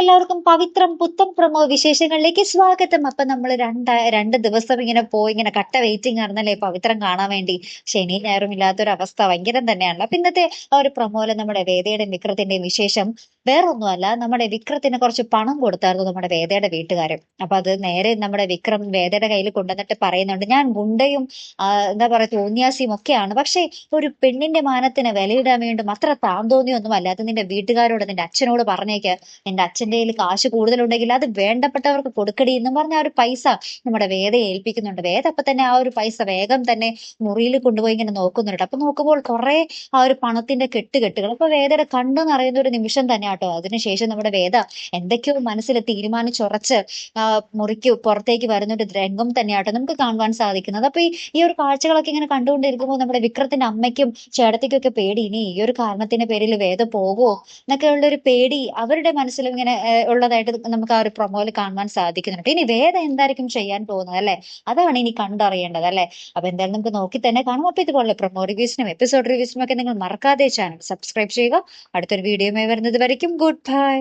എല്ലാവർക്കും പവിത്രം പുത്തൻ പ്രമോ വിശേഷങ്ങളിലേക്ക് സ്വാഗതം. അപ്പൊ നമ്മൾ രണ്ട് ദിവസം ഇങ്ങനെ പോയി ഇങ്ങനെ കട്ട വെയിറ്റിംഗ് ആയിരുന്നല്ലേ പവിത്രം കാണാൻ വേണ്ടി. ശനി ഞായറും ഇല്ലാത്തൊരവസ്ഥ ഭയങ്കരം തന്നെയാണല്ലോ. അപ്പൊ ഇന്നത്തെ ആ ഒരു പ്രമോയില് നമ്മുടെ വേദയുടെയും വിക്രത്തിന്റെയും വിശേഷം വേറൊന്നുമല്ല, നമ്മുടെ വിക്രത്തിന് കുറച്ച് പണം കൊടുത്തായിരുന്നു നമ്മുടെ വേദയുടെ വീട്ടുകാരും. അപ്പൊ അത് നേരെ നമ്മുടെ വിക്രം വേദയുടെ കയ്യിൽ കൊണ്ടുവന്നിട്ട് പറയുന്നുണ്ട്, ഞാൻ ഗുണ്ടയും എന്താ പറയാ തോന്നിയാസിയും ഒക്കെയാണ്, പക്ഷെ ഒരു പെണ്ണിന്റെ മാനത്തിന് വിലയിടാൻ വേണ്ടും അത്ര താന്തോന്നിയൊന്നും അല്ല. അത് നിന്റെ വീട്ടുകാരോട് നിന്റെ അച്ഛനോട് പറഞ്ഞേക്ക്. നിന്റെ അച്ഛന്റെ കയ്യിൽ കാശ് കൂടുതലുണ്ടെങ്കിൽ അത് വേണ്ടപ്പെട്ടവർക്ക് കൊടുക്കടി എന്നും പറഞ്ഞ ആ ഒരു പൈസ നമ്മുടെ വേദയെ ഏൽപ്പിക്കുന്നുണ്ട്. വേദ അപ്പൊ തന്നെ ആ ഒരു പൈസ വേഗം തന്നെ മുറിയിൽ കൊണ്ടുപോയി ഇങ്ങനെ നോക്കുന്നുണ്ട്. അപ്പൊ നോക്കുമ്പോൾ കുറെ ആ ഒരു പണത്തിന്റെ കെട്ടുകൾ അപ്പൊ വേദയുടെ കണ്ണു നിറയുന്ന ഒരു നിമിഷം തന്നെ കേട്ടോ. അതിനുശേഷം നമ്മുടെ വേദ എന്തൊക്കെയോ മനസ്സിൽ തീരുമാനിച്ചുറച്ച് മുറിക്ക് പുറത്തേക്ക് വരുന്ന ഒരു രംഗം തന്നെയാട്ടോ നമുക്ക് കാണുവാൻ സാധിക്കുന്നത്. അപ്പൊ ഈ ഒരു കാഴ്ചകളൊക്കെ ഇങ്ങനെ കണ്ടുകൊണ്ടിരിക്കുമ്പോൾ നമ്മുടെ വിക്രത്തിന്റെ അമ്മയ്ക്കും ചേട്ടത്തിക്കും ഒക്കെ പേടി, ഇനി ഈ ഒരു കാരണത്തിന്റെ പേരിൽ വേദ പോകുമോ എന്നൊക്കെ ഉള്ള ഒരു പേടി അവരുടെ മനസ്സിലും ഇങ്ങനെ ഉള്ളതായിട്ട് നമുക്ക് ആ ഒരു പ്രൊമോയിൽ കാണുവാൻ സാധിക്കുന്നുണ്ട്. ഇനി വേദ എന്തായിരിക്കും ചെയ്യാൻ പോകുന്നത് അല്ലെ, അതാണ് ഇനി കണ്ടറിയേണ്ടത് അല്ലെ. അപ്പൊ എന്തായാലും നമുക്ക് നോക്കി തന്നെ കാണും. അപ്പൊ ഇതുപോലെ പ്രൊമോ റിവ്യൂസിനും എപ്പിസോഡ് റിവ്യൂസിനും ഒക്കെ നിങ്ങൾ മറക്കാതെ ചാനൽ സബ്സ്ക്രൈബ് ചെയ്യുക. അടുത്തൊരു വീഡിയോ വരുന്നത് വരയ്ക്കും ഗുഡ് ബൈ.